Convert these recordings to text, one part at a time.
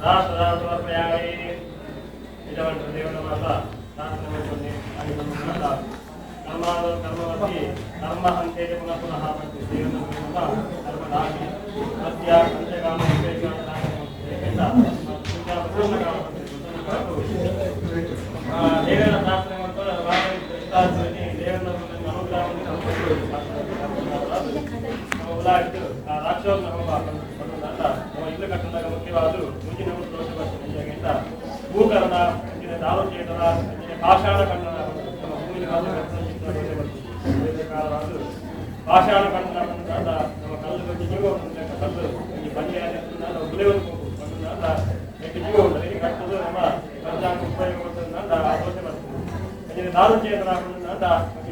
ರಾಷ್ಟ್ರಯಾಗಿ ನಿಜವಂತ ದೇವರ ಮಾತ ಶಾಸ್ತ್ರವನ್ನು ಆಗಿರುವುದರಿಂದ ಕರ್ಮವತಿ ಕರ್ಮ ಅಂತೇಳಿ ಪುನಃ ಪುನಃ ಮಾಡ್ತೀವಿ ದೇವರ ಕರ್ಮದಾಗಿ ಸತ್ಯ ಅಂತ್ಯಗಾಮ ದೇವರ ಶಾಸ್ತ್ರ ಮತ್ತು ದೇವರ ಅನುಗ್ರಹವನ್ನು ರಾಕ್ಷಸ ಇಲ್ಲು ಕಟ್ಟದಾಗ ಮುಖ್ಯವಾದ ಮುಂದಿನ ದೋಷ ಬರ್ತದೆ ಭೂಕರಣ ಆರೋಗ್ಯಕರ ಪಾಷಾಣ ಖಂಡನ ಪಾಷಾಣ ಖಂಡನ ನಮ್ಮ ಕಲ್ಲು ಜೀವ ಕಲ್ಲು ಈ ಬಂಡೆ ನಾವು ಗುಲೆಯನ್ನು ಜೀವ ಉಂಟು ಕಟ್ಟೋದು ನಮ್ಮ ಪಂಚಾಂಗ ಉಪಯೋಗ ಬರ್ತದೆ ಆ ದೋಷ ಬರ್ತದೆ ಆರೋಗ್ಯಕರ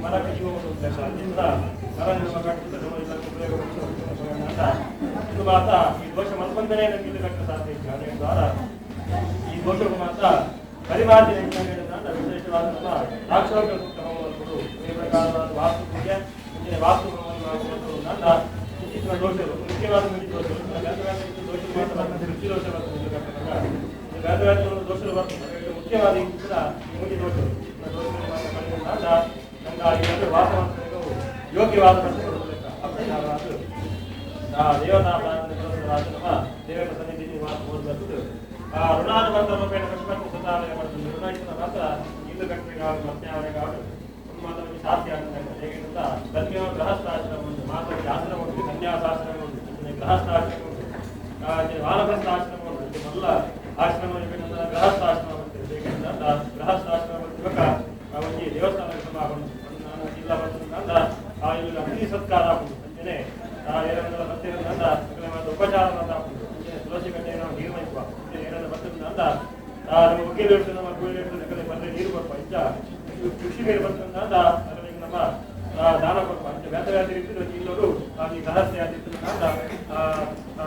ಮರಕ್ಕೆ ಜೀವ ಉಂಟು ಅಲ್ಲಿಂದ ಮರ ನಮ್ಮ ಕಟ್ಟುತ್ತದೆ ನಮ್ಮ ಎಲ್ಲ ಉಪಯೋಗ ಇದು ಮಾತ್ರ ಈ ದೋಷ ಮಲ್ಪಂದನೆ ನಮಗೆ ಇದು ಕಟ್ಟ ಸಾಧ್ಯ ಇದೆ ಅದೇ ದ್ವಾರ ಈ ದೋಷವು ಮಾತ್ರ ಪರಿಮಾರ್ಜನೆ ವಿಶೇಷವಾದ ನಮ್ಮ ರಾಕ್ಷಸ ಸೂಕ್ತ ಹೋಮಗಳು ಈ ಪ್ರಕಾರವಾದ ವಾಸ್ತು ಪೂಜೆ ಮುಂಚಿನ ವಾಸ್ತು ಹೋಮವನ್ನು ಇತ್ತೀಚಿನ ದೋಷಗಳು ಮುಖ್ಯವಾದ ಮಿತಿ ದೋಷಗಳು ದೋಷ ಮಾತ್ರ ರುಚಿ ದೋಷ ಬರ್ತದೆ ದೋಷಗಳು ಬರ್ತದೆ ಮುಖ್ಯವಾದ ಕೂಡ ಈ ಮುಖ್ಯ ದೋಷಗಳು ದೋಷಗಳು ಮಾತ್ರ ಕಳೆದ ನಮ್ಗೆ ವಾಸವಂತ ಯೋಗ್ಯವಾದ ಆ ಪ್ರಕಾರವಾದ ದೇವತಾ ಪ್ರಾರ್ಥನೆ ದೇವರ ಸನ್ನಿಧಿ ಓದಬಹುದು ಋಣಾನುಬಂಧ ರೂಪೇಣ ಪಶುಪತಿ ಸುಧಾರಣೆ ಮಾಡುತ್ತದೆ ಋಣಾಯಿಸಿದ ಮಾತ್ರ ಇಲ್ಲು ಕಟ್ಟಬೇಕಾಗ ಮತ್ಯಾವರೆಗಾಡು ಮಾತವರಿಗೆ ಸಾಧ್ಯ ಆಗ್ತದೆ ಹೇಗಿಂತ ಧರ್ಮ ಗೃಹಸ್ಥಾಶ್ರಮ ಉಂಟು ಮಾತವರಿಗೆ ಆಶ್ರಮ ಉಂಟು ಸನ್ಯಾಸಾಶ್ರಮ ಉಂಟು ಗೃಹಸ್ಥಾಶ್ರಮ ಉಂಟು ವಾನಪ್ರಸ್ಥಾಶ್ರಮ ಉಂಟು ಎಲ್ಲ ಆಶ್ರಮ ಗೃಹಸ್ಥಾಶ್ರಮ ಬರ್ತದೆ ಹೇಗಿಂತ ಗೃಹಸ್ಥಾಶ್ರಮ ಯುವಕ ಅವರಿಗೆ ದೇವಸ್ಥಾನಕ್ಕೆ ಸಮಾಪನ ಇಲ್ಲ ಬಂದ ಇಲ್ಲಿ ಅಗ್ನಿ ಸತ್ಕಾರ ಅಂತೇನೆ ಉಪಚಾರ ತುಳಸಿ ಕಟ್ಟೆಯನ್ನು ನಾವು ನೀರು ಮೈಸುವ ಏನಾದ್ರು ಬರ್ತದಂತ ನಮ್ಮ ವಕೀಲ ನಮ್ಮ ಬಂದರೆ ನೀರು ಕೊಡುವ ಇಂಚ ಕೃಷಿ ಮೇಲೆ ಬರ್ತದಂತ ಅದರಲ್ಲಿ ನಮ್ಮ ದಾನ ಕೊಡುವ ಇಂಚ ವ್ಯಾಪಾರ ಇಲ್ಲವರು ಈ ರಹಸ್ಯ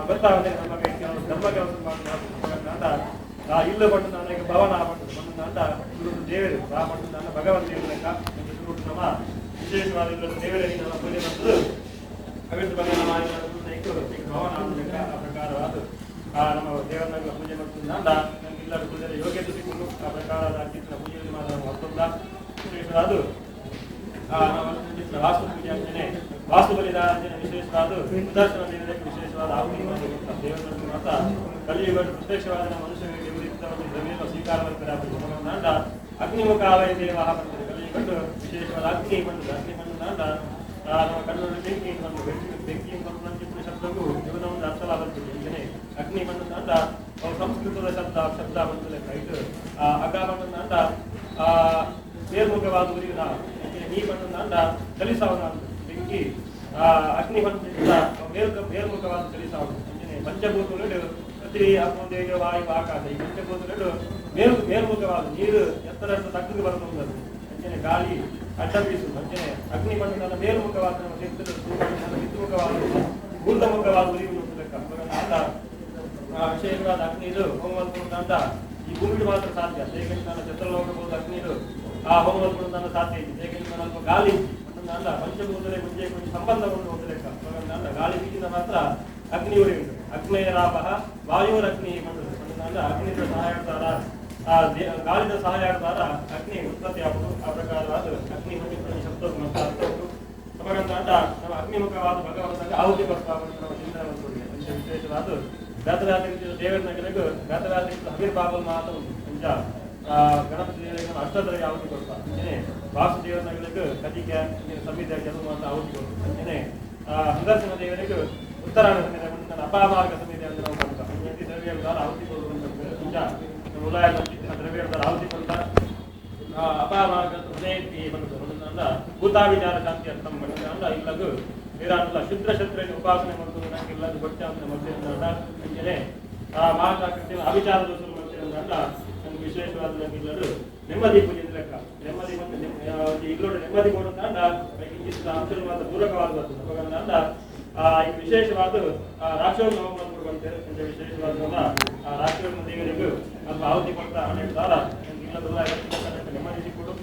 ಗೊತ್ತಾಗುತ್ತೆ ನಮಗೆ ಧರ್ಮ ಕೆಲಸ ಅಂತ ಇಲ್ಲು ಬಂದು ನನಗೆ ಭವನ ಬಂದು ಅಂತ ದೇವರು ಆ ಬಂದು ಭಗವಂತ ದೇವರ ನಮ್ಮ ವಿಶೇಷವಾದ ದೇವರಿಗೆ ನಮ್ಮ ಪೂಜೆ ಬರ್ತದೆ ಅವಿಟ್ಟು ಬಗ್ಗೆ ಭವನ ಆ ಪ್ರಕಾರವಾದ ನಮ್ಮ ದೇವರನ್ನ ಪೂಜೆ ಮಾಡ್ತಿದ್ದ ನಮ್ಗೆ ಎಲ್ಲರೂ ಪೂಜೆ ಯೋಗ್ಯತೆ ಸಿಕ್ಕಿದ್ದು ಆ ಪ್ರಕಾರದ ಅತ್ಯುತ್ತಮ ಪೂಜೆಯಲ್ಲಿ ಮಾತ್ರ ಮತ್ತೊಂದ ವಿಶೇಷವಾದ ವಾಸ್ತು ಪೂಜೆ ಅಂಜನೆ ವಾಸ್ತು ಬಲಿದಾನ ವಿಶೇಷವಾದ ಸುದರ್ಶನ ದೇವರಿಗೆ ವಿಶೇಷವಾದ ಆಹುತಿ ದೇವರಲ್ಲಿ ಮಾತ್ರ ಕಲಿಯುಗ ಪ್ರತ್ಯಕ್ಷವಾದ ಮನುಷ್ಯರಿಗೆ ಜಮೀನು ಸ್ವೀಕಾರ ಮಾಡ್ತಾರೆ ಅಗ್ನಿಮುಖ ಅವಯ ದೇವ ಬರ್ತದೆ ಕಲಿಯುಗಟ್ಟು ವಿಶೇಷವಾದ ಅಗ್ನಿ ಬಂದು ಅಗ್ನಿ ಬಂದು ನಮ್ಮ ಕನ್ನಡ ಬೆಂಕಿ ಬೆಂಕಿ ಶಬ್ದಕ್ಕೂ ಜೀವನವನ್ನು ಅರ್ಥಲ ಬರ್ತದೆ ಈಗನೇ ಅಗ್ನಿ ಬಂದ ಸಂಸ್ಕೃತದ ಶಬ್ದ ಬರ್ತದೆ ಇದು ಅಗ ಬಂದ ಮೇಲ್ಮುಖವಾದ ಊರಿಗೆ ನಾವು ನೀ ಬಂದ ಚಲಿಸಾವನ ಬೆಂಕಿ ಅಗ್ನಿ ಬಂದ ಮೇಲ್ಮುಖವಾದ ಚಲಿಸಾವನ ಪಂಚಭೂತಗಳು ಪೃಥ್ವಿ ಅಗ್ನಿ ತೇಜ ವಾಯು ಆಕಾಶ ಈ ಪಂಚಭೂತಗಳು ಮೇಲ್ಮುಖವಾದ ನೀರು ಎತ್ತರ ತಗ್ಗಿಗೆ ಬರ್ತದೆ ಅಂಚನೆ ಗಾಳಿ ಅಡ್ಡ ಬೀಸು ಅಂಚನೆ ಅಗ್ನಿ ಬಂದ ಮೇಲ್ಮುಖವಾದ ಹಿತ್ತುಮುಖವಾದ ಊರ್ಧಮುಖವಾದ ಉರಿಯುವುದು ವಿಶೇಷವಾದ ಅಗ್ನಿ ಇದು ಹೋಮವಲ್ಪುಂತ ಈ ಭೂಮಿಗೆ ಮಾತ್ರ ಸಾಧ್ಯ ಹೇಗೆಂದು ನನ್ನ ಚಂದ್ರಲೋಕಬಹುದು ಅಗ್ನಿ ಇದು ಆ ಹೋಮವಲ್ಪುಂತ ಸಾಧ್ಯ ಇದೆ ಹೇಗೆಂದು ನನ್ನ ಗಾಳಿ ಅಲ್ಲ ಪಂಚಭೂತಲೆ ಮುಂಚೆ ಸಂಬಂಧವನ್ನು ಹೊಂದಲೆಕ್ಕ ಗಾಳಿ ಬೀಜಿನ ಮಾತ್ರ ಅಗ್ನಿ ಉರಿಯುಂಟು ಅಗ್ನೇಯರಾಪ ವಾಯುರಗ್ನಿ ಬಂದು ಅಗ್ನಿಯ ಸಹಾಯಕಾರ ಗಾಳಿದ ಸಹಾಯಕಾರ ಅಗ್ನಿ ಉತ್ಪತ್ತಿ ಆಗುವುದು ಆ ಪ್ರಕಾರವಾದ ಅಗ್ನಿ ಹೊಂದಿದ್ದ ಶಬ್ದ ಅರ್ಥ ಸಮಗಂತ ನಮ್ಮ ಅಗ್ನಿಮುಖವಾದ ಭಗವಂತನಿಗೆ ಆಹುತಿ ಬರ್ತಾವಂತ ನಾವು ಚಿಂತನೆ ವಿಶೇಷವಾದ ಗಾತರಾತ್ರಿ ದೇವರ ಕೆಳಗೆ ಗಾತರಾತ್ರಿ ಹವಿರ್ಭಾವ ಮಾತು ಪಂಚ ಗಣಪತಿ ದೇವರಿಗೆ ಅಷ್ಟದರಿಗೆ ಆಹುತಿ ಕೊಡ್ತಾರೆ ಅಂಚನೆ ವಾಸುದೇವರ ಕೆಳಗೆ ಕದಿಕ ಸಂವಿಧ ಕೆಲವು ಅಂತ ಆಹುತಿ ಕೊಡ್ತಾರೆ ಅಂಚನೆ ಹಂಗರ್ಷಣ ದೇವರಿಗೆ ಉತ್ತರಾಯಣ ಸಮಿತಿ ಅಪಾಮಾರ್ಗ ಸಮಿತಿ ಅಂತ ನಾವು ಕೊಡ್ತಾರೆ ದ್ರವ್ಯ ಆಹುತಿ ಕೊಡುವಂತ ಪಂಚ ಉಲಾಯ ದ್ರವ್ಯ ಆಹುತಿ ಕೊಡ್ತಾರೆ ಅಪಾಮಾರ್ಗ ಹೃದಯಕ್ಕೆ ಬಂದ ಭೂತಾ ವಿಚಾರ ಶಾಂತಿ ಅರ್ಥ ಮಾಡಿದ ಇಲ್ಲದು ನೀರಲ್ಲ ಶುದ್ರ ಶತ್ರುವಿನ ಉಪಾಸನೆ ಮಾಡುವುದು ನನಗೆ ಇಲ್ಲದು ಭಕ್ತಿ ಅಂತ ಮಾಡ್ತಿರೋದ್ರಿಂದ ಅಂಜನೆ ಮಹಾಕಾಕೃತಿ ಅವಿಚಾರ ದೋಷಗಳು ಮಾಡ್ತಿರೋದ್ರಿಂದ ನಮ್ಗೆ ವಿಶೇಷವಾದ ಇಲ್ಲದು ನೆಮ್ಮದಿ ಪೂಜೆ ಲೆಕ್ಕ ನೆಮ್ಮದಿ ಈಗಲೂ ನೆಮ್ಮದಿ ಕೊಡುವುದರಿಂದ ಅಂಶವಾದ ಪೂರಕವಾದ ಬರ್ತದೆ ಈಗ ವಿಶೇಷವಾದ ರಾಕ್ಷಸ ಹೋಮವನ್ನು ಕೊಡುವಂತೆ ವಿಶೇಷವಾದ ರಾಕ್ಷಸ ದೇವರಿಗೂ ಸ್ವಲ್ಪ ಆಹುತಿ ಕೊಡ್ತಾ ದ್ವಾರ ಇಲ್ಲದಲ್ಲ ನೆಮ್ಮದಿ ಸಿಕ್ಕುಡು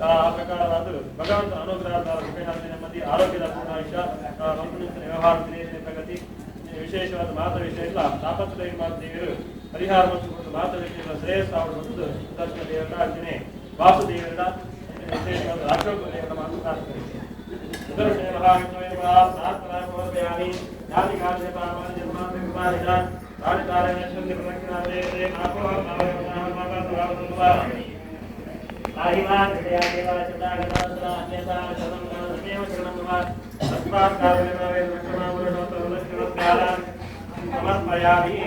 ಆ ಪ್ರಕಾರವಾದ ಭಗವಂತನ ಅನುಗ್ರಹದ ಮುಖಶಾಂತಿ ನೆಮ್ಮದಿ ಆರೋಗ್ಯದ ಪೂರ್ಣಾಯುಷ್ಯ ವ್ಯವಹಾರ ಪ್ರಗತಿ ವಿಶೇಷವಾದ ಮಾತ್ರ ವಿಷಯ ಇಲ್ಲ ತಾಪತ್ರಯ ದೇವರು ಪರಿಹಾರ ಮತ್ತು ಭಾರತ ವ್ಯಕ್ತಿಗಳ ಶ್ರೇಯಸ್ಸಾವಡು ಮತ್ತು ಸುದರ್ಶನ ದೇವರ ಅರ್ಜುನೆ ವಾಸುದೇವರ ವಿಶೇಷವಾದ ರಾಷ್ಟ್ರೋತ್ತರ ದೇವರ ಮಾತು ಪ್ರಾರ್ಥನೆ ಸುದರ್ಶನ ಮಹಾವಿಷ್ಣುವೇಯಾಮಿ ಜಾತಿ ಕಾರ್ಯ ಪಾವನ ಜನ್ಮಾಂತ ಕುಮಾರಿದ ತಾಳಿತಾರಣ್ಯಶ್ವರಿ ಪ್ರದಕ್ಷಿಣಾದೇ ಆಹಿಮಾನ್ ಹೃದಯ ದೇವ ಚತಾಗತಾಂತರ ಅನ್ಯತಾ ಶರಣಂ ಸಮೇವ ಶರಣಂ ನಮಃ ತಸ್ಮಾತ್ ಕಾರಣೇನಾವೇ ಲಕ್ಷಣಾಮುರನೋತ್ತರಲಕ್ಷಣಸ್ಯಾಲ ಸಮರ್ಪಯಾಮಿ.